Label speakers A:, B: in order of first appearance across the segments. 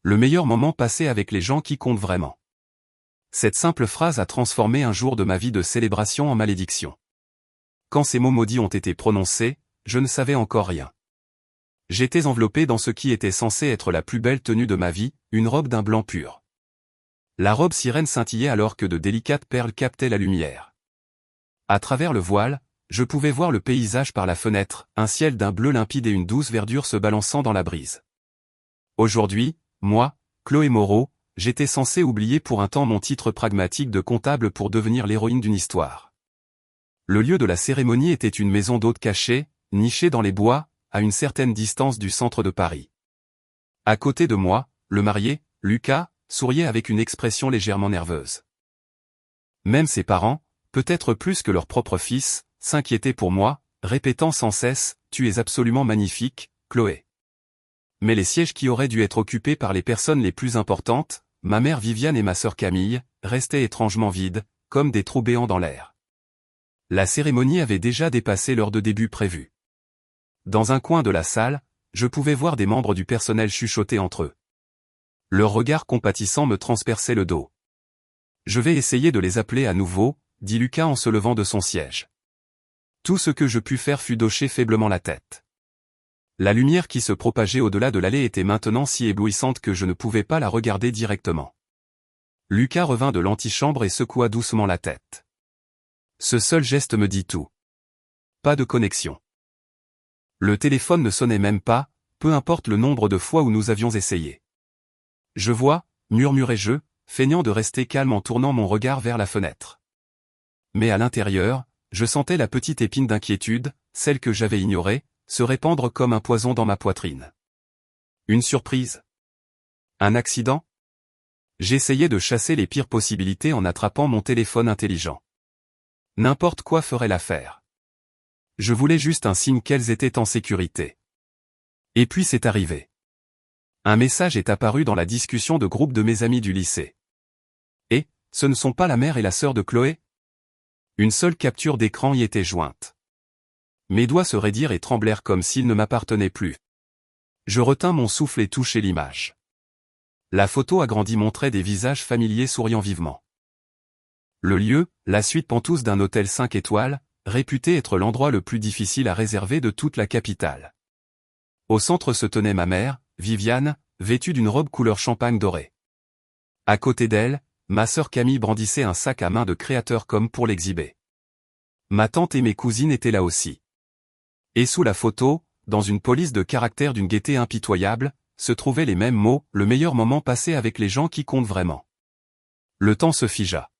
A: Le meilleur moment passé avec les gens qui comptent vraiment. Cette simple phrase a transformé un jour de ma vie de célébration en malédiction. Quand ces mots maudits ont été prononcés, je ne savais encore rien. J'étais enveloppé dans ce qui était censé être la plus belle tenue de ma vie, une robe d'un blanc pur. La robe sirène scintillait alors que de délicates perles captaient la lumière. À travers le voile, je pouvais voir le paysage par la fenêtre, un ciel d'un bleu limpide et une douce verdure se balançant dans la brise. Aujourd'hui, moi, Chloé Moreau, j'étais censé oublier pour un temps mon titre pragmatique de comptable pour devenir l'héroïne d'une histoire. Le lieu de la cérémonie était une maison d'hôte cachée, nichée dans les bois, à une certaine distance du centre de Paris. À côté de moi, le marié, Lucas, souriait avec une expression légèrement nerveuse. Même ses parents, peut-être plus que leur propre fils, s'inquiétaient pour moi, répétant sans cesse « Tu es absolument magnifique, Chloé ». Mais les sièges qui auraient dû être occupés par les personnes les plus importantes, ma mère Viviane et ma sœur Camille, restaient étrangement vides, comme des trous béants dans l'air. La cérémonie avait déjà dépassé l'heure de début prévue. Dans un coin de la salle, je pouvais voir des membres du personnel chuchoter entre eux. Leur regard compatissant me transperçait le dos. « Je vais essayer de les appeler à nouveau », dit Lucas en se levant de son siège. Tout ce que je pus faire fut d'hocher faiblement la tête. La lumière qui se propageait au-delà de l'allée était maintenant si éblouissante que je ne pouvais pas la regarder directement. Lucas revint de l'antichambre et secoua doucement la tête. Ce seul geste me dit tout. Pas de connexion. Le téléphone ne sonnait même pas, peu importe le nombre de fois où nous avions essayé. Je vois, murmurai-je, feignant de rester calme en tournant mon regard vers la fenêtre. Mais à l'intérieur, je sentais la petite épine d'inquiétude, celle que j'avais ignorée, se répandre comme un poison dans ma poitrine. Une surprise? Un accident? J'essayais de chasser les pires possibilités en attrapant mon téléphone intelligent. N'importe quoi ferait l'affaire. Je voulais juste un signe qu'elles étaient en sécurité. Et puis c'est arrivé. Un message est apparu dans la discussion de groupe de mes amis du lycée. Et, ce ne sont pas la mère et la sœur de Chloé? Une seule capture d'écran y était jointe. Mes doigts se raidirent et tremblèrent comme s'ils ne m'appartenaient plus. Je retins mon souffle et touchai l'image. La photo agrandie montrait des visages familiers souriant vivement. Le lieu, la suite pentouse d'un hôtel 5 étoiles, réputé être l'endroit le plus difficile à réserver de toute la capitale. Au centre se tenait ma mère, Viviane, vêtue d'une robe couleur champagne dorée. À côté d'elle, ma sœur Camille brandissait un sac à main de créateur comme pour l'exhiber. Ma tante et mes cousines étaient là aussi. Et sous la photo, dans une police de caractère d'une gaieté impitoyable, se trouvaient les mêmes mots, le meilleur moment passé avec les gens qui comptent vraiment. Le temps se figea.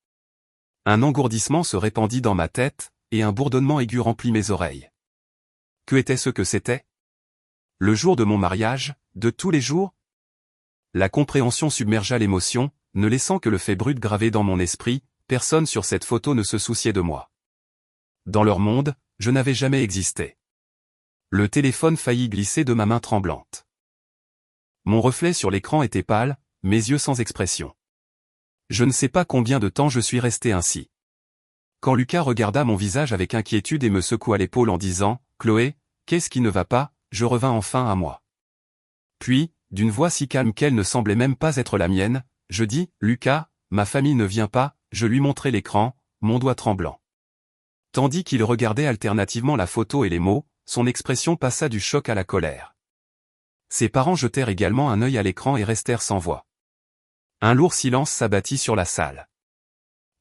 A: Un engourdissement se répandit dans ma tête, et un bourdonnement aigu remplit mes oreilles. Que était-ce que c'était? Le jour de mon mariage, de tous les jours? La compréhension submergea l'émotion, ne laissant que le fait brut gravé dans mon esprit, personne sur cette photo ne se souciait de moi. Dans leur monde, je n'avais jamais existé. Le téléphone faillit glisser de ma main tremblante. Mon reflet sur l'écran était pâle, mes yeux sans expression. Je ne sais pas combien de temps je suis resté ainsi. Quand Lucas regarda mon visage avec inquiétude et me secoua l'épaule en disant « Chloé, qu'est-ce qui ne va pas ?» je revins enfin à moi. Puis, d'une voix si calme qu'elle ne semblait même pas être la mienne, je dis « Lucas, ma famille ne vient pas », je lui montrai l'écran, mon doigt tremblant. Tandis qu'il regardait alternativement la photo et les mots, son expression passa du choc à la colère. Ses parents jetèrent également un œil à l'écran et restèrent sans voix. Un lourd silence s'abattit sur la salle.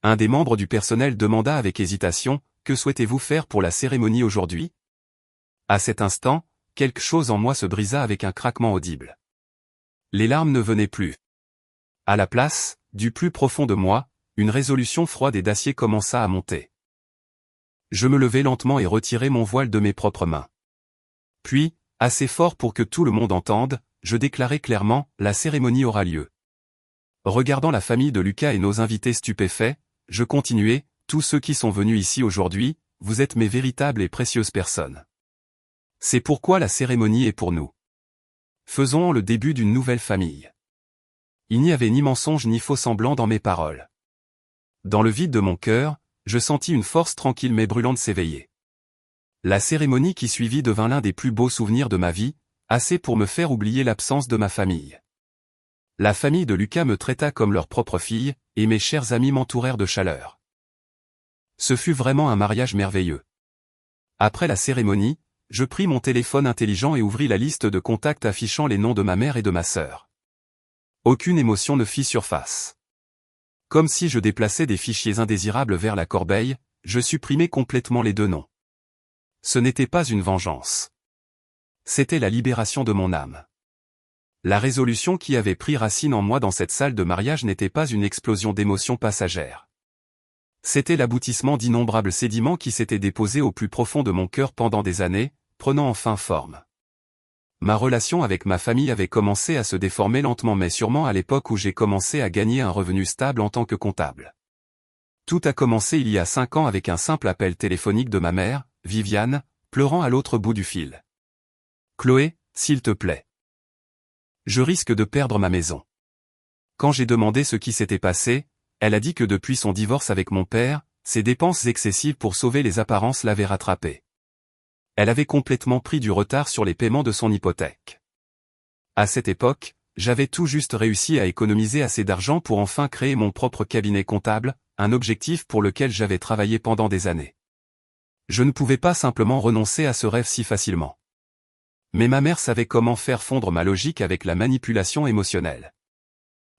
A: Un des membres du personnel demanda avec hésitation « Que souhaitez-vous faire pour la cérémonie aujourd'hui ?» À cet instant, quelque chose en moi se brisa avec un craquement audible. Les larmes ne venaient plus. À la place, du plus profond de moi, une résolution froide et d'acier commença à monter. Je me levai lentement et retirai mon voile de mes propres mains. Puis, assez fort pour que tout le monde entende, je déclarai clairement, la cérémonie aura lieu. Regardant la famille de Lucas et nos invités stupéfaits, je continuai, tous ceux qui sont venus ici aujourd'hui, vous êtes mes véritables et précieuses personnes. C'est pourquoi la cérémonie est pour nous. Faisons le début d'une nouvelle famille. Il n'y avait ni mensonge ni faux semblant dans mes paroles. Dans le vide de mon cœur, je sentis une force tranquille mais brûlante s'éveiller. La cérémonie qui suivit devint l'un des plus beaux souvenirs de ma vie, assez pour me faire oublier l'absence de ma famille. La famille de Lucas me traita comme leur propre fille, et mes chers amis m'entourèrent de chaleur. Ce fut vraiment un mariage merveilleux. Après la cérémonie, je pris mon téléphone intelligent et ouvris la liste de contacts affichant les noms de ma mère et de ma sœur. Aucune émotion ne fit surface. Comme si je déplaçais des fichiers indésirables vers la corbeille, je supprimais complètement les deux noms. Ce n'était pas une vengeance. C'était la libération de mon âme. La résolution qui avait pris racine en moi dans cette salle de mariage n'était pas une explosion d'émotions passagères. C'était l'aboutissement d'innombrables sédiments qui s'étaient déposés au plus profond de mon cœur pendant des années, prenant enfin forme. Ma relation avec ma famille avait commencé à se déformer lentement mais sûrement à l'époque où j'ai commencé à gagner un revenu stable en tant que comptable. Tout a commencé il y a 5 ans avec un simple appel téléphonique de ma mère, Viviane, pleurant à l'autre bout du fil. « Chloé, s'il te plaît. Je risque de perdre ma maison. » Quand j'ai demandé ce qui s'était passé, elle a dit que depuis son divorce avec mon père, ses dépenses excessives pour sauver les apparences l'avaient rattrapée. Elle avait complètement pris du retard sur les paiements de son hypothèque. À cette époque, j'avais tout juste réussi à économiser assez d'argent pour enfin créer mon propre cabinet comptable, un objectif pour lequel j'avais travaillé pendant des années. Je ne pouvais pas simplement renoncer à ce rêve si facilement. Mais ma mère savait comment faire fondre ma logique avec la manipulation émotionnelle.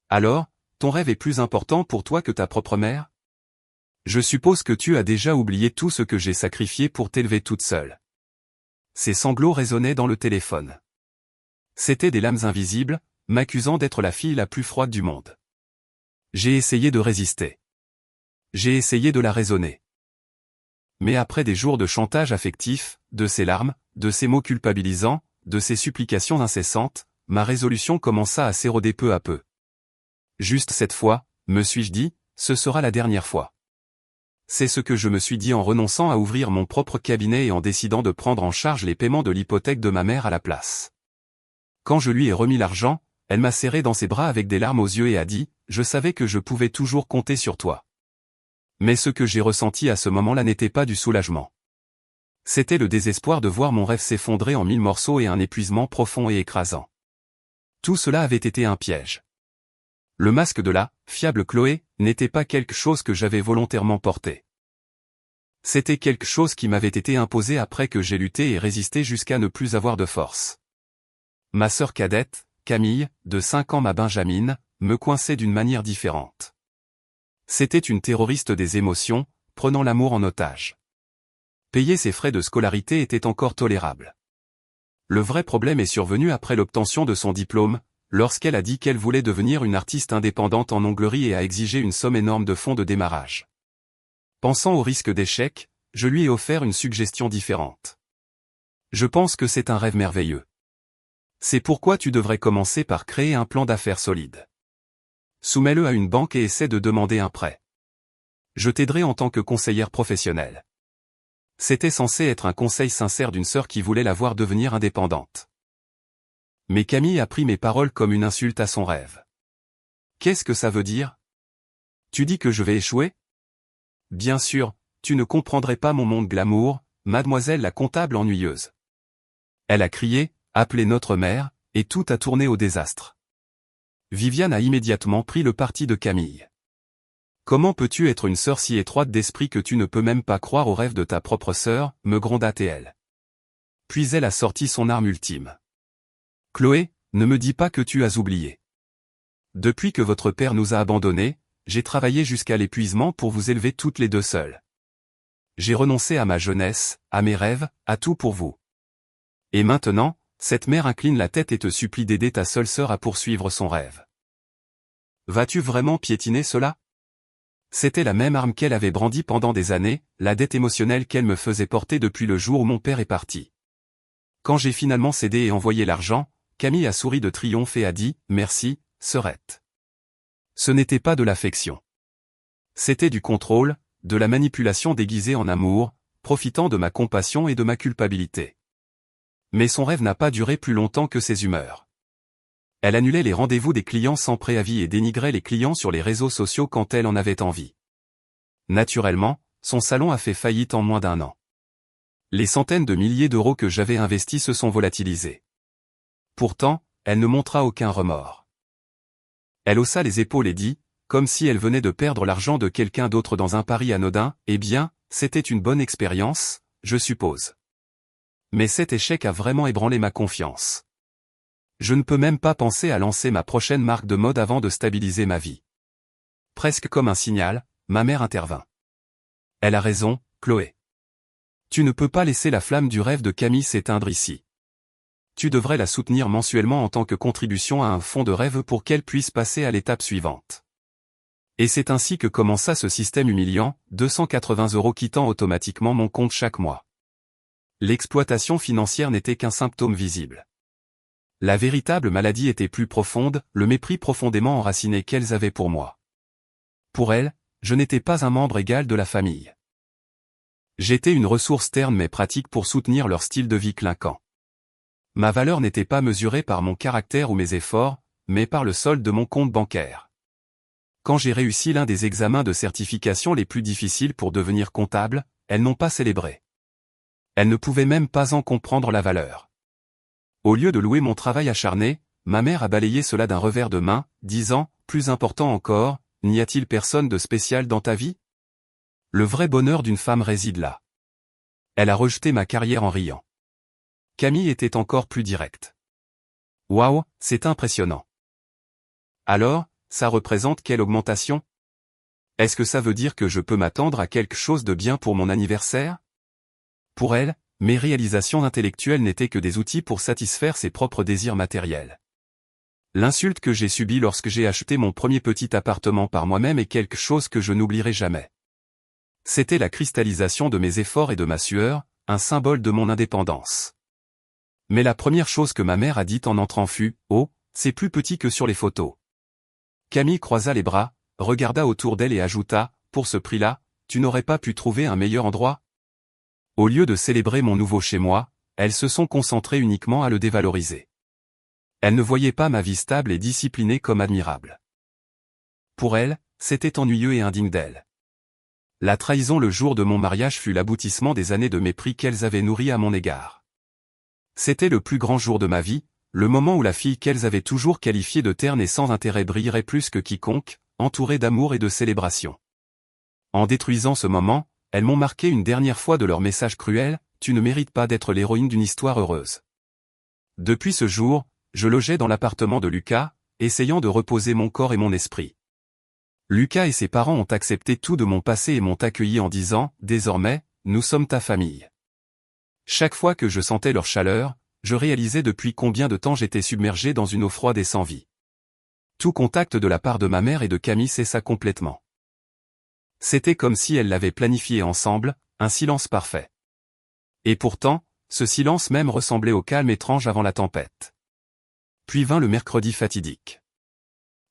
A: Alors, ton rêve est plus important pour toi que ta propre mère? Je suppose que tu as déjà oublié tout ce que j'ai sacrifié pour t'élever toute seule. Ses sanglots résonnaient dans le téléphone. C'étaient des lames invisibles, m'accusant d'être la fille la plus froide du monde. J'ai essayé de résister. J'ai essayé de la raisonner. Mais après des jours de chantage affectif, de ses larmes, de ses mots culpabilisants, de ses supplications incessantes, ma résolution commença à s'éroder peu à peu. Juste cette fois, me suis-je dit, ce sera la dernière fois. C'est ce que je me suis dit en renonçant à ouvrir mon propre cabinet et en décidant de prendre en charge les paiements de l'hypothèque de ma mère à la place. Quand je lui ai remis l'argent, elle m'a serré dans ses bras avec des larmes aux yeux et a dit, « Je savais que je pouvais toujours compter sur toi. » Mais ce que j'ai ressenti à ce moment-là n'était pas du soulagement. C'était le désespoir de voir mon rêve s'effondrer en 1000 morceaux et un épuisement profond et écrasant. Tout cela avait été un piège. Le masque de la fiable Chloé n'était pas quelque chose que j'avais volontairement porté. C'était quelque chose qui m'avait été imposé après que j'ai lutté et résisté jusqu'à ne plus avoir de force. Ma sœur cadette, Camille, de 5 ans ma Benjamine, me coinçait d'une manière différente. C'était une terroriste des émotions, prenant l'amour en otage. Payer ses frais de scolarité était encore tolérable. Le vrai problème est survenu après l'obtention de son diplôme, lorsqu'elle a dit qu'elle voulait devenir une artiste indépendante en onglerie et a exigé une somme énorme de fonds de démarrage. Pensant au risque d'échec, je lui ai offert une suggestion différente. Je pense que c'est un rêve merveilleux. C'est pourquoi tu devrais commencer par créer un plan d'affaires solide. Soumets-le à une banque et essaie de demander un prêt. Je t'aiderai en tant que conseillère professionnelle. C'était censé être un conseil sincère d'une sœur qui voulait la voir devenir indépendante. Mais Camille a pris mes paroles comme une insulte à son rêve. Qu'est-ce que ça veut dire? Tu dis que je vais échouer? Bien sûr, tu ne comprendrais pas mon monde glamour, mademoiselle la comptable ennuyeuse. Elle a crié, appelé notre mère, et tout a tourné au désastre. Viviane a immédiatement pris le parti de Camille. Comment peux-tu être une sœur si étroite d'esprit que tu ne peux même pas croire aux rêves de ta propre sœur, me gronda-t-elle. Puis elle a sorti son arme ultime. Chloé, ne me dis pas que tu as oublié. Depuis que votre père nous a abandonnés, j'ai travaillé jusqu'à l'épuisement pour vous élever toutes les deux seules. J'ai renoncé à ma jeunesse, à mes rêves, à tout pour vous. Et maintenant, cette mère incline la tête et te supplie d'aider ta seule sœur à poursuivre son rêve. Vas-tu vraiment piétiner cela? C'était la même arme qu'elle avait brandie pendant des années, la dette émotionnelle qu'elle me faisait porter depuis le jour où mon père est parti. Quand j'ai finalement cédé et envoyé l'argent, Camille a souri de triomphe et a dit « Merci, sœurette ». Ce n'était pas de l'affection. C'était du contrôle, de la manipulation déguisée en amour, profitant de ma compassion et de ma culpabilité. Mais son rêve n'a pas duré plus longtemps que ses humeurs. Elle annulait les rendez-vous des clients sans préavis et dénigrait les clients sur les réseaux sociaux quand elle en avait envie. Naturellement, son salon a fait faillite en moins d'1 an. Les centaines de milliers d'euros que j'avais investis se sont volatilisés. Pourtant, elle ne montra aucun remords. Elle haussa les épaules et dit, comme si elle venait de perdre l'argent de quelqu'un d'autre dans un pari anodin, eh bien, c'était une bonne expérience, je suppose. Mais cet échec a vraiment ébranlé ma confiance. Je ne peux même pas penser à lancer ma prochaine marque de mode avant de stabiliser ma vie. Presque comme un signal, ma mère intervint. Elle a raison, Chloé. Tu ne peux pas laisser la flamme du rêve de Camille s'éteindre ici. Tu devrais la soutenir mensuellement en tant que contribution à un fonds de rêve pour qu'elle puisse passer à l'étape suivante. Et c'est ainsi que commença ce système humiliant, 280 € quittant automatiquement mon compte chaque mois. L'exploitation financière n'était qu'un symptôme visible. La véritable maladie était plus profonde, le mépris profondément enraciné qu'elles avaient pour moi. Pour elles, je n'étais pas un membre égal de la famille. J'étais une ressource terne mais pratique pour soutenir leur style de vie clinquant. Ma valeur n'était pas mesurée par mon caractère ou mes efforts, mais par le solde de mon compte bancaire. Quand j'ai réussi l'un des examens de certification les plus difficiles pour devenir comptable, elles n'ont pas célébré. Elles ne pouvaient même pas en comprendre la valeur. Au lieu de louer mon travail acharné, ma mère a balayé cela d'un revers de main, disant, plus important encore, n'y a-t-il personne de spécial dans ta vie? Le vrai bonheur d'une femme réside là. Elle a rejeté ma carrière en riant. Camille était encore plus directe. Waouh, c'est impressionnant. Alors, ça représente quelle augmentation? Est-ce que ça veut dire que je peux m'attendre à quelque chose de bien pour mon anniversaire? Pour elle, mes réalisations intellectuelles n'étaient que des outils pour satisfaire ses propres désirs matériels. L'insulte que j'ai subie lorsque j'ai acheté mon premier petit appartement par moi-même est quelque chose que je n'oublierai jamais. C'était la cristallisation de mes efforts et de ma sueur, un symbole de mon indépendance. Mais la première chose que ma mère a dite en entrant fut « Oh, c'est plus petit que sur les photos ». Camille croisa les bras, regarda autour d'elle et ajouta « Pour ce prix-là, tu n'aurais pas pu trouver un meilleur endroit ?» Au lieu de célébrer mon nouveau chez moi, elles se sont concentrées uniquement à le dévaloriser. Elles ne voyaient pas ma vie stable et disciplinée comme admirable. Pour elles, c'était ennuyeux et indigne d'elles. La trahison le jour de mon mariage fut l'aboutissement des années de mépris qu'elles avaient nourries à mon égard. C'était le plus grand jour de ma vie, le moment où la fille qu'elles avaient toujours qualifiée de terne et sans intérêt brillerait plus que quiconque, entourée d'amour et de célébration. En détruisant ce moment, elles m'ont marqué une dernière fois de leur message cruel, « Tu ne mérites pas d'être l'héroïne d'une histoire heureuse ». Depuis ce jour, je logeais dans l'appartement de Lucas, essayant de reposer mon corps et mon esprit. Lucas et ses parents ont accepté tout de mon passé et m'ont accueilli en disant « Désormais, nous sommes ta famille ». Chaque fois que je sentais leur chaleur, je réalisais depuis combien de temps j'étais submergé dans une eau froide et sans vie. Tout contact de la part de ma mère et de Camille cessa complètement. C'était comme si elles l'avaient planifié ensemble, un silence parfait. Et pourtant, ce silence même ressemblait au calme étrange avant la tempête. Puis vint le mercredi fatidique.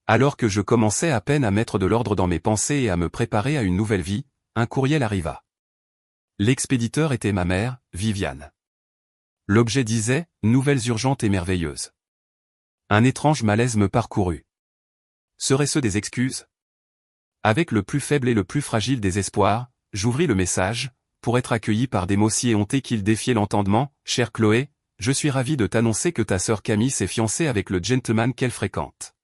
A: Alors que je commençais à peine à mettre de l'ordre dans mes pensées et à me préparer à une nouvelle vie, un courriel arriva. L'expéditeur était ma mère, Viviane. L'objet disait « Nouvelles urgentes et merveilleuses ». Un étrange malaise me parcourut. Seraient-ce des excuses? Avec le plus faible et le plus fragile des espoirs, j'ouvris le message, pour être accueilli par des mots si éhontés qu'ils défiaient l'entendement. « Chère Chloé, je suis ravi de t'annoncer que ta sœur Camille s'est fiancée avec le gentleman qu'elle fréquente.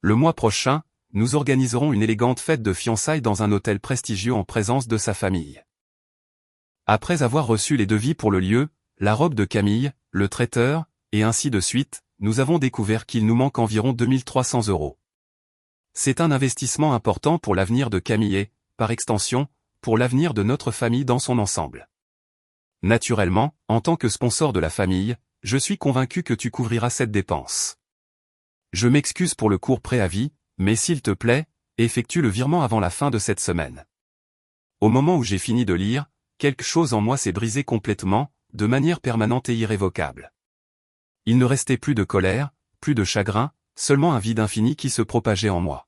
A: Le mois prochain, nous organiserons une élégante fête de fiançailles dans un hôtel prestigieux en présence de sa famille. » Après avoir reçu les devis pour le lieu, la robe de Camille, le traiteur, et ainsi de suite, nous avons découvert qu'il nous manque environ 2300 €. C'est un investissement important pour l'avenir de Camille et, par extension, pour l'avenir de notre famille dans son ensemble. Naturellement, en tant que sponsor de la famille, je suis convaincu que tu couvriras cette dépense. Je m'excuse pour le court préavis, mais s'il te plaît, effectue le virement avant la fin de cette semaine. Au moment où j'ai fini de lire, quelque chose en moi s'est brisé complètement, de manière permanente et irrévocable. Il ne restait plus de colère, plus de chagrin, seulement un vide infini qui se propageait en moi.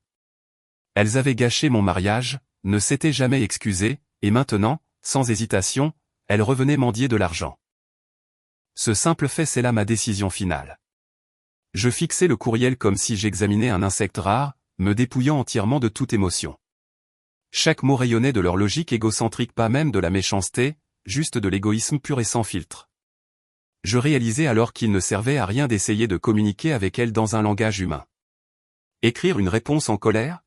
A: Elles avaient gâché mon mariage, ne s'étaient jamais excusées, et maintenant, sans hésitation, elles revenaient mendier de l'argent. Ce simple fait scella ma décision finale. Je fixai le courriel comme si j'examinais un insecte rare, me dépouillant entièrement de toute émotion. Chaque mot rayonnait de leur logique égocentrique, pas même de la méchanceté, juste de l'égoïsme pur et sans filtre. Je réalisais alors qu'il ne servait à rien d'essayer de communiquer avec elles dans un langage humain. Écrire une réponse en colère?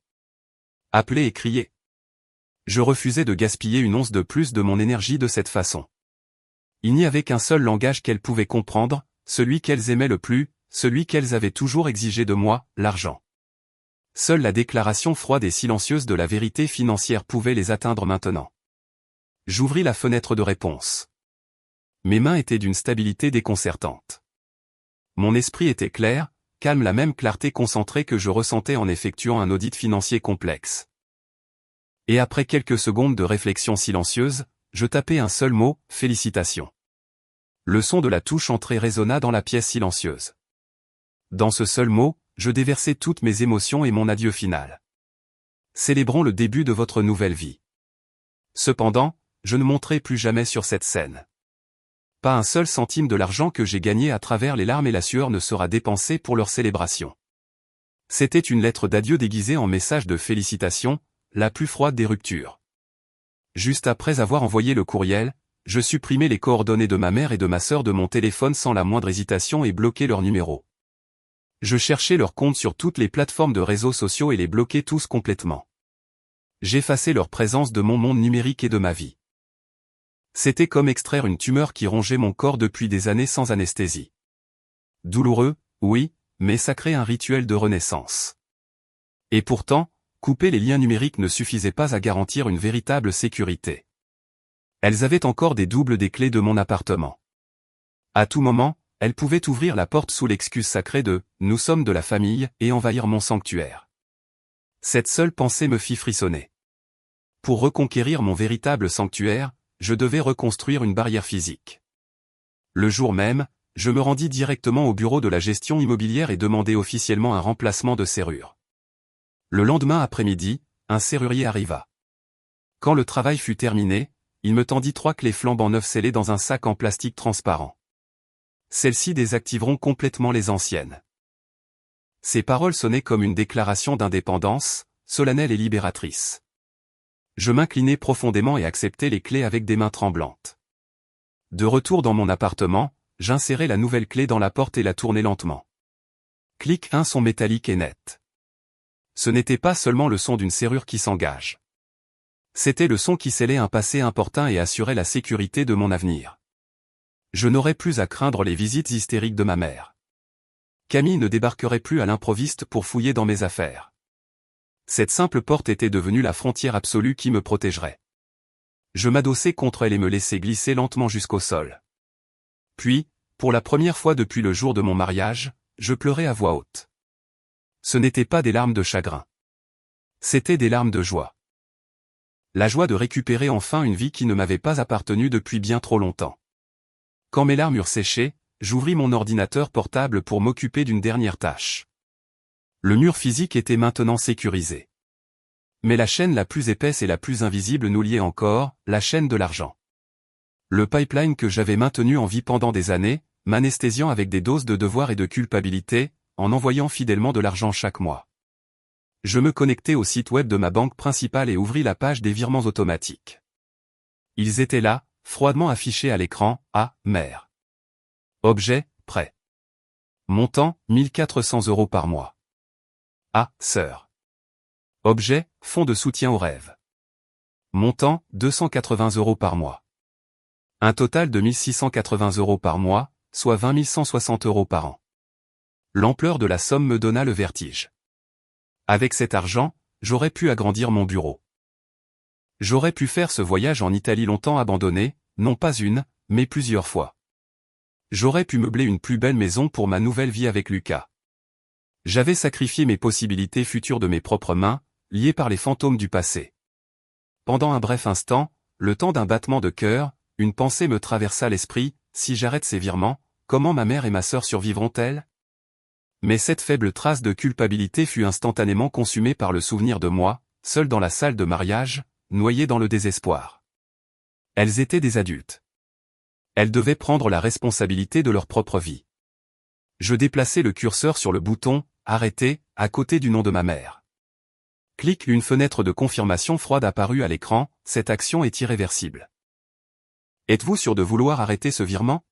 A: Appeler et crier? Je refusais de gaspiller une once de plus de mon énergie de cette façon. Il n'y avait qu'un seul langage qu'elles pouvaient comprendre, celui qu'elles aimaient le plus, celui qu'elles avaient toujours exigé de moi, l'argent. Seule la déclaration froide et silencieuse de la vérité financière pouvait les atteindre maintenant. J'ouvris la fenêtre de réponse. Mes mains étaient d'une stabilité déconcertante. Mon esprit était clair, calme, la même clarté concentrée que je ressentais en effectuant un audit financier complexe. Et après quelques secondes de réflexion silencieuse, je tapais un seul mot, félicitations. Le son de la touche entrée résonna dans la pièce silencieuse. Dans ce seul mot, je déversai toutes mes émotions et mon adieu final. Célébrons le début de votre nouvelle vie. Cependant, je ne monterai plus jamais sur cette scène. Pas un seul centime de l'argent que j'ai gagné à travers les larmes et la sueur ne sera dépensé pour leur célébration. C'était une lettre d'adieu déguisée en message de félicitations, la plus froide des ruptures. Juste après avoir envoyé le courriel, je supprimai les coordonnées de ma mère et de ma sœur de mon téléphone sans la moindre hésitation et bloquai leur numéro. Je cherchai leurs comptes sur toutes les plateformes de réseaux sociaux et les bloquai tous complètement. J'effaçai leur présence de mon monde numérique et de ma vie. C'était comme extraire une tumeur qui rongeait mon corps depuis des années sans anesthésie. Douloureux, oui, mais ça crée un rituel de renaissance. Et pourtant, couper les liens numériques ne suffisait pas à garantir une véritable sécurité. Elles avaient encore des doubles des clés de mon appartement. À tout moment, elles pouvaient ouvrir la porte sous l'excuse sacrée de « nous sommes de la famille » et envahir mon sanctuaire. Cette seule pensée me fit frissonner. Pour reconquérir mon véritable sanctuaire, je devais reconstruire une barrière physique. Le jour même, je me rendis directement au bureau de la gestion immobilière et demandai officiellement un remplacement de serrure. Le lendemain après-midi, un serrurier arriva. Quand le travail fut terminé, il me tendit 3 clés flambant neuves scellées dans un sac en plastique transparent. Celles-ci désactiveront complètement les anciennes. Ces paroles sonnaient comme une déclaration d'indépendance, solennelle et libératrice. Je m'inclinai profondément et acceptai les clés avec des mains tremblantes. De retour dans mon appartement, j'insérai la nouvelle clé dans la porte et la tournai lentement. Clic, un son métallique et net. Ce n'était pas seulement le son d'une serrure qui s'engage. C'était le son qui scellait un passé important et assurait la sécurité de mon avenir. Je n'aurais plus à craindre les visites hystériques de ma mère. Camille ne débarquerait plus à l'improviste pour fouiller dans mes affaires. Cette simple porte était devenue la frontière absolue qui me protégerait. Je m'adossai contre elle et me laissai glisser lentement jusqu'au sol. Puis, pour la première fois depuis le jour de mon mariage, je pleurai à voix haute. Ce n'étaient pas des larmes de chagrin. C'étaient des larmes de joie. La joie de récupérer enfin une vie qui ne m'avait pas appartenu depuis bien trop longtemps. Quand mes larmes eurent séché, j'ouvris mon ordinateur portable pour m'occuper d'une dernière tâche. Le mur physique était maintenant sécurisé. Mais la chaîne la plus épaisse et la plus invisible nous liait encore, la chaîne de l'argent. Le pipeline que j'avais maintenu en vie pendant des années, m'anesthésiant avec des doses de devoir et de culpabilité, en envoyant fidèlement de l'argent chaque mois. Je me connectai au site web de ma banque principale et ouvris la page des virements automatiques. Ils étaient là, froidement affichés à l'écran, à mère. Objet, prêt. Montant, 1400 € par mois. À sœur. Objet, fonds de soutien aux rêves. Montant, 280 € par mois. Un total de 1680 € par mois, soit 20 160 € par an. L'ampleur de la somme me donna le vertige. Avec cet argent, j'aurais pu agrandir mon bureau. J'aurais pu faire ce voyage en Italie longtemps abandonné, non pas une, mais plusieurs fois. J'aurais pu meubler une plus belle maison pour ma nouvelle vie avec Lucas. J'avais sacrifié mes possibilités futures de mes propres mains, liées par les fantômes du passé. Pendant un bref instant, le temps d'un battement de cœur, une pensée me traversa l'esprit, si j'arrête ces virements, comment ma mère et ma sœur survivront-elles? Mais cette faible trace de culpabilité fut instantanément consumée par le souvenir de moi, seul dans la salle de mariage, noyé dans le désespoir. Elles étaient des adultes. Elles devaient prendre la responsabilité de leur propre vie. Je déplaçai le curseur sur le bouton « Arrêter » à côté du nom de ma mère. Clic, une fenêtre de confirmation froide apparut à l'écran, cette action est irréversible. Êtes-vous sûr de vouloir arrêter ce virement?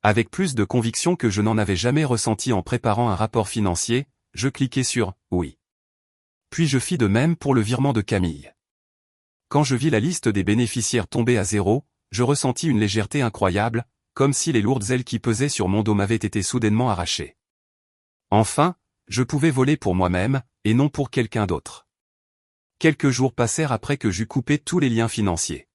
A: Avec plus de conviction que je n'en avais jamais ressenti en préparant un rapport financier, je cliquai sur « Oui ». Puis je fis de même pour le virement de Camille. Quand je vis la liste des bénéficiaires tomber à zéro, je ressentis une légèreté incroyable, comme si les lourdes ailes qui pesaient sur mon dos m'avaient été soudainement arrachées. Enfin, je pouvais voler pour moi-même, et non pour quelqu'un d'autre. Quelques jours passèrent après que j'eus coupé tous les liens financiers.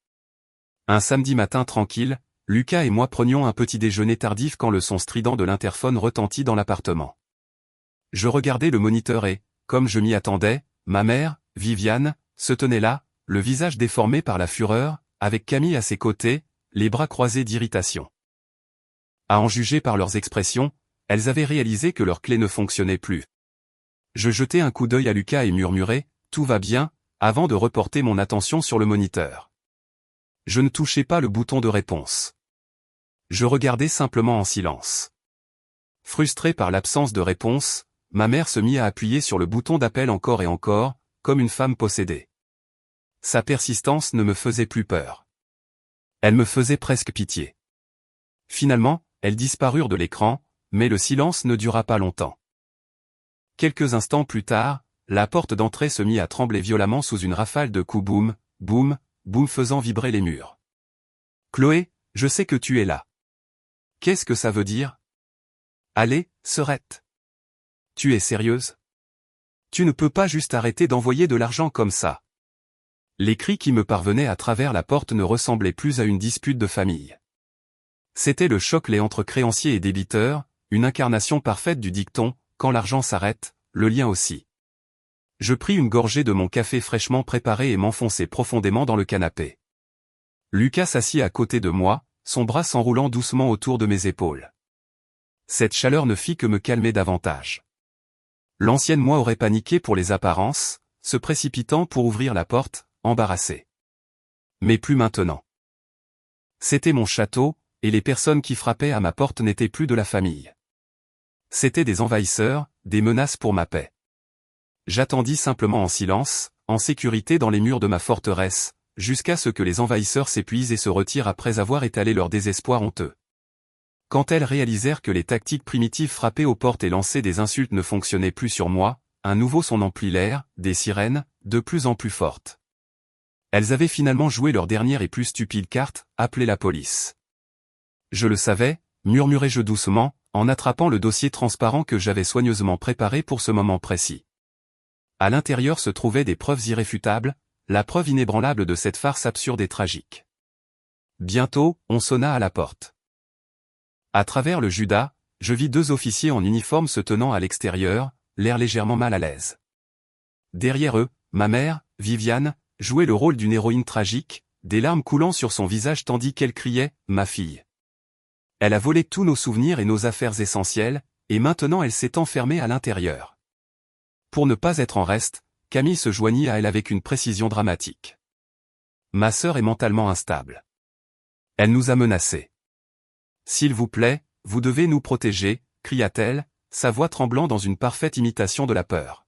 A: Un samedi matin tranquille, Lucas et moi prenions un petit déjeuner tardif quand le son strident de l'interphone retentit dans l'appartement. Je regardai le moniteur et, comme je m'y attendais, ma mère, Viviane, se tenait là, le visage déformé par la fureur, avec Camille à ses côtés, les bras croisés d'irritation. À en juger par leurs expressions, elles avaient réalisé que leur clé ne fonctionnait plus. Je jetai un coup d'œil à Lucas et murmurai « Tout va bien », avant de reporter mon attention sur le moniteur. Je ne touchai pas le bouton de réponse. Je regardais simplement en silence. Frustré par l'absence de réponse, ma mère se mit à appuyer sur le bouton d'appel encore et encore, comme une femme possédée. Sa persistance ne me faisait plus peur. Elle me faisait presque pitié. Finalement, elles disparurent de l'écran, mais le silence ne dura pas longtemps. Quelques instants plus tard, la porte d'entrée se mit à trembler violemment sous une rafale de coups boum, boum, boum faisant vibrer les murs. « Chloé, je sais que tu es là. Qu'est-ce que ça veut dire ? Allez, Serette. Tu es sérieuse ? Tu ne peux pas juste arrêter d'envoyer de l'argent comme ça. » Les cris qui me parvenaient à travers la porte ne ressemblaient plus à une dispute de famille. C'était le choc entre créanciers et débiteurs, une incarnation parfaite du dicton « Quand l'argent s'arrête, le lien aussi ». Je pris une gorgée de mon café fraîchement préparé et m'enfonçai profondément dans le canapé. Lucas s'assit à côté de moi, son bras s'enroulant doucement autour de mes épaules. Cette chaleur ne fit que me calmer davantage. L'ancienne moi aurait paniqué pour les apparences, se précipitant pour ouvrir la porte, embarrassée. Mais plus maintenant. C'était mon château, et les personnes qui frappaient à ma porte n'étaient plus de la famille. C'étaient des envahisseurs, des menaces pour ma paix. J'attendis simplement en silence, en sécurité dans les murs de ma forteresse, jusqu'à ce que les envahisseurs s'épuisent et se retirent après avoir étalé leur désespoir honteux. Quand elles réalisèrent que les tactiques primitives frapper aux portes et lancer des insultes ne fonctionnaient plus sur moi, un nouveau son emplit l'air, des sirènes, de plus en plus fortes. Elles avaient finalement joué leur dernière et plus stupide carte, appeler la police. Je le savais, murmurai-je doucement, en attrapant le dossier transparent que j'avais soigneusement préparé pour ce moment précis. À l'intérieur se trouvaient des preuves irréfutables, la preuve inébranlable de cette farce absurde et tragique. Bientôt, on sonna à la porte. À travers le Judas, je vis deux officiers en uniforme se tenant à l'extérieur, l'air légèrement mal à l'aise. Derrière eux, ma mère, Viviane, jouait le rôle d'une héroïne tragique, des larmes coulant sur son visage tandis qu'elle criait « Ma fille ». Elle a volé tous nos souvenirs et nos affaires essentielles, et maintenant elle s'est enfermée à l'intérieur. Pour ne pas être en reste, Camille se joignit à elle avec une précision dramatique. Ma sœur est mentalement instable. Elle nous a menacés. S'il vous plaît, vous devez nous protéger, cria-t-elle, sa voix tremblant dans une parfaite imitation de la peur.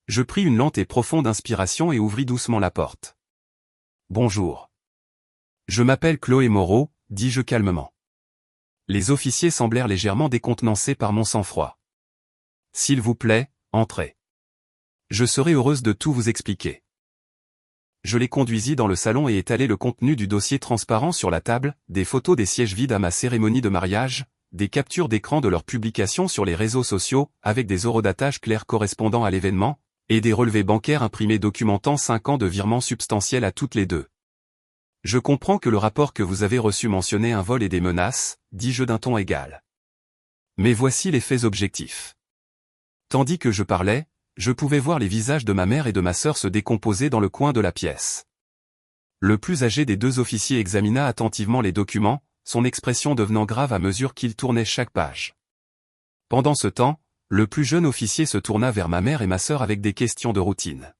A: Je pris une lente et profonde inspiration et ouvris doucement la porte. Bonjour. Je m'appelle Chloé Moreau, dis-je calmement. Les officiers semblèrent légèrement décontenancés par mon sang-froid. S'il vous plaît, entrez. Je serai heureuse de tout vous expliquer. Je les conduisis dans le salon et étalai le contenu du dossier transparent sur la table, des photos des sièges vides à ma cérémonie de mariage, des captures d'écran de leurs publications sur les réseaux sociaux, avec des horodatages clairs correspondant à l'événement, et des relevés bancaires imprimés documentant 5 ans de virements substantiels à toutes les deux. Je comprends que le rapport que vous avez reçu mentionnait un vol et des menaces, dis-je d'un ton égal. Mais voici les faits objectifs. Tandis que je parlais, je pouvais voir les visages de ma mère et de ma sœur se décomposer dans le coin de la pièce. Le plus âgé des deux officiers examina attentivement les documents, son expression devenant grave à mesure qu'il tournait chaque page. Pendant ce temps, le plus jeune officier se tourna vers ma mère et ma sœur avec des questions de routine.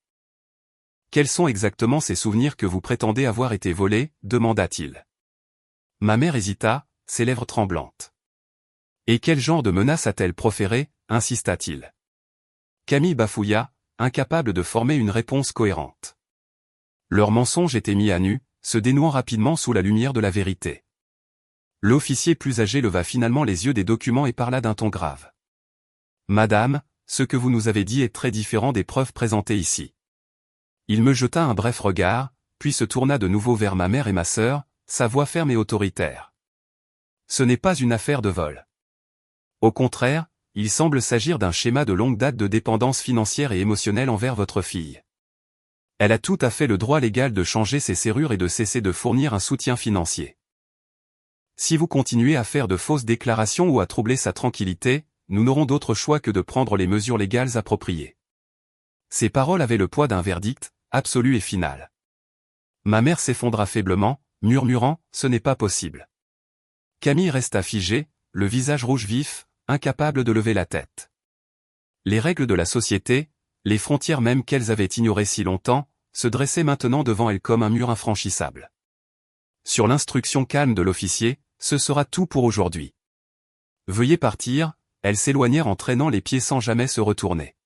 A: « Quels sont exactement ces souvenirs que vous prétendez avoir été volés ?» demanda-t-il. Ma mère hésita, ses lèvres tremblantes. « Et quel genre de menace a-t-elle proféré ?» insista-t-il. Camille bafouilla, incapable de former une réponse cohérente. Leur mensonge était mis à nu, se dénouant rapidement sous la lumière de la vérité. L'officier plus âgé leva finalement les yeux des documents et parla d'un ton grave. « Madame, ce que vous nous avez dit est très différent des preuves présentées ici. Il me jeta un bref regard, puis se tourna de nouveau vers ma mère et ma sœur, sa voix ferme et autoritaire. Ce n'est pas une affaire de vol. Au contraire, il semble s'agir d'un schéma de longue date de dépendance financière et émotionnelle envers votre fille. Elle a tout à fait le droit légal de changer ses serrures et de cesser de fournir un soutien financier. Si vous continuez à faire de fausses déclarations ou à troubler sa tranquillité, nous n'aurons d'autre choix que de prendre les mesures légales appropriées. Ces paroles avaient le poids d'un verdict, absolu et final. Ma mère s'effondra faiblement, murmurant « Ce n'est pas possible ». Camille resta figée, le visage rouge vif, incapable de lever la tête. Les règles de la société, les frontières même qu'elles avaient ignorées si longtemps, se dressaient maintenant devant elle comme un mur infranchissable. Sur l'instruction calme de l'officier, ce sera tout pour aujourd'hui. Veuillez partir, elles s'éloignèrent en traînant les pieds sans jamais se retourner.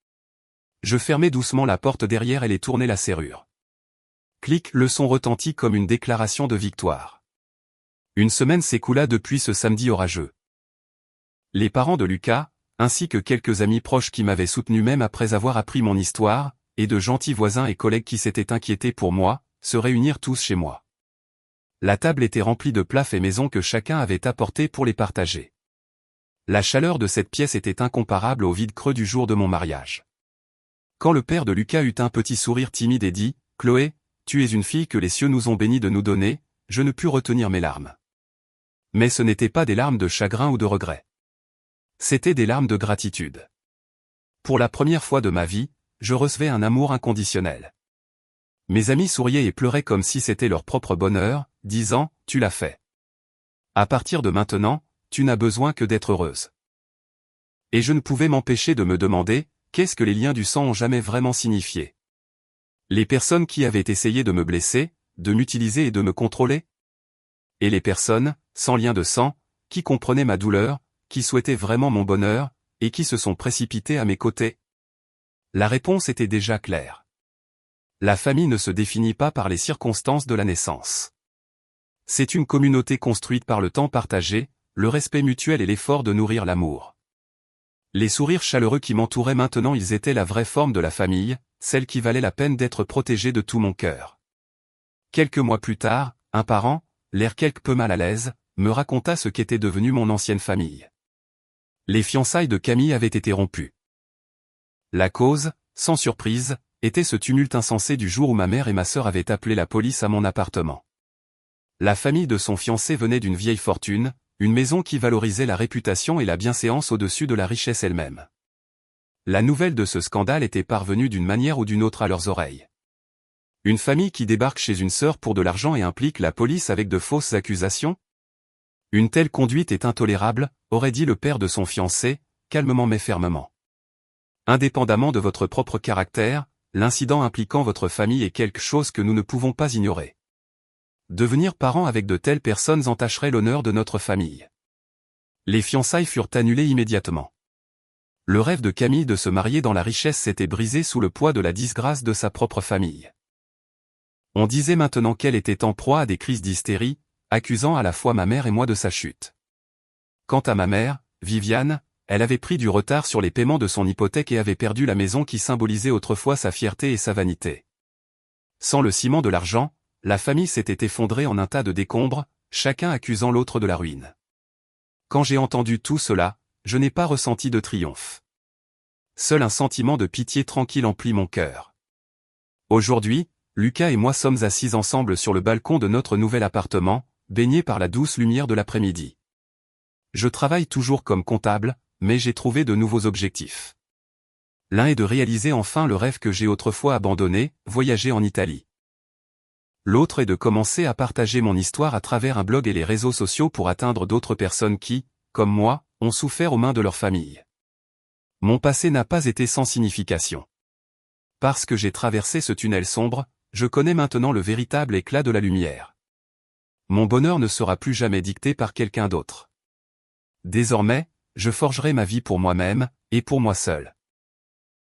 A: Je fermai doucement la porte derrière elle et tournai la serrure. Clic, le son retentit comme une déclaration de victoire. Une semaine s'écoula depuis ce samedi orageux. Les parents de Lucas, ainsi que quelques amis proches qui m'avaient soutenu même après avoir appris mon histoire, et de gentils voisins et collègues qui s'étaient inquiétés pour moi, se réunirent tous chez moi. La table était remplie de plats faits maison que chacun avait apportés pour les partager. La chaleur de cette pièce était incomparable au vide creux du jour de mon mariage. Quand le père de Lucas eut un petit sourire timide et dit « Chloé, tu es une fille que les cieux nous ont bénis de nous donner », je ne pus retenir mes larmes. Mais ce n'étaient pas des larmes de chagrin ou de regret. C'étaient des larmes de gratitude. Pour la première fois de ma vie, je recevais un amour inconditionnel. Mes amis souriaient et pleuraient comme si c'était leur propre bonheur, disant « Tu l'as fait. À partir de maintenant, tu n'as besoin que d'être heureuse. » Et je ne pouvais m'empêcher de me demander, qu'est-ce que les liens du sang ont jamais vraiment signifié? Les personnes qui avaient essayé de me blesser, de m'utiliser et de me contrôler? Et les personnes, sans lien de sang, qui comprenaient ma douleur, qui souhaitaient vraiment mon bonheur, et qui se sont précipitées à mes côtés? La réponse était déjà claire. La famille ne se définit pas par les circonstances de la naissance. C'est une communauté construite par le temps partagé, le respect mutuel et l'effort de nourrir l'amour. Les sourires chaleureux qui m'entouraient maintenant, ils étaient la vraie forme de la famille, celle qui valait la peine d'être protégée de tout mon cœur. Quelques mois plus tard, un parent, l'air quelque peu mal à l'aise, me raconta ce qu'était devenue mon ancienne famille. Les fiançailles de Camille avaient été rompues. La cause, sans surprise, était ce tumulte insensé du jour où ma mère et ma sœur avaient appelé la police à mon appartement. La famille de son fiancé venait d'une vieille fortune, une maison qui valorisait la réputation et la bienséance au-dessus de la richesse elle-même. La nouvelle de ce scandale était parvenue d'une manière ou d'une autre à leurs oreilles. Une famille qui débarque chez une sœur pour de l'argent et implique la police avec de fausses accusations? Une telle conduite est intolérable, aurait dit le père de son fiancé, calmement mais fermement. Indépendamment de votre propre caractère, l'incident impliquant votre famille est quelque chose que nous ne pouvons pas ignorer. Devenir parent avec de telles personnes entacherait l'honneur de notre famille. Les fiançailles furent annulées immédiatement. Le rêve de Camille de se marier dans la richesse s'était brisé sous le poids de la disgrâce de sa propre famille. On disait maintenant qu'elle était en proie à des crises d'hystérie, accusant à la fois ma mère et moi de sa chute. Quant à ma mère, Viviane, elle avait pris du retard sur les paiements de son hypothèque et avait perdu la maison qui symbolisait autrefois sa fierté et sa vanité. Sans le ciment de l'argent, la famille s'était effondrée en un tas de décombres, chacun accusant l'autre de la ruine. Quand j'ai entendu tout cela, je n'ai pas ressenti de triomphe. Seul un sentiment de pitié tranquille emplit mon cœur. Aujourd'hui, Lucas et moi sommes assis ensemble sur le balcon de notre nouvel appartement, baignés par la douce lumière de l'après-midi. Je travaille toujours comme comptable, mais j'ai trouvé de nouveaux objectifs. L'un est de réaliser enfin le rêve que j'ai autrefois abandonné, voyager en Italie. L'autre est de commencer à partager mon histoire à travers un blog et les réseaux sociaux pour atteindre d'autres personnes qui, comme moi, ont souffert aux mains de leur famille. Mon passé n'a pas été sans signification. Parce que j'ai traversé ce tunnel sombre, je connais maintenant le véritable éclat de la lumière. Mon bonheur ne sera plus jamais dicté par quelqu'un d'autre. Désormais, je forgerai ma vie pour moi-même, et pour moi seul.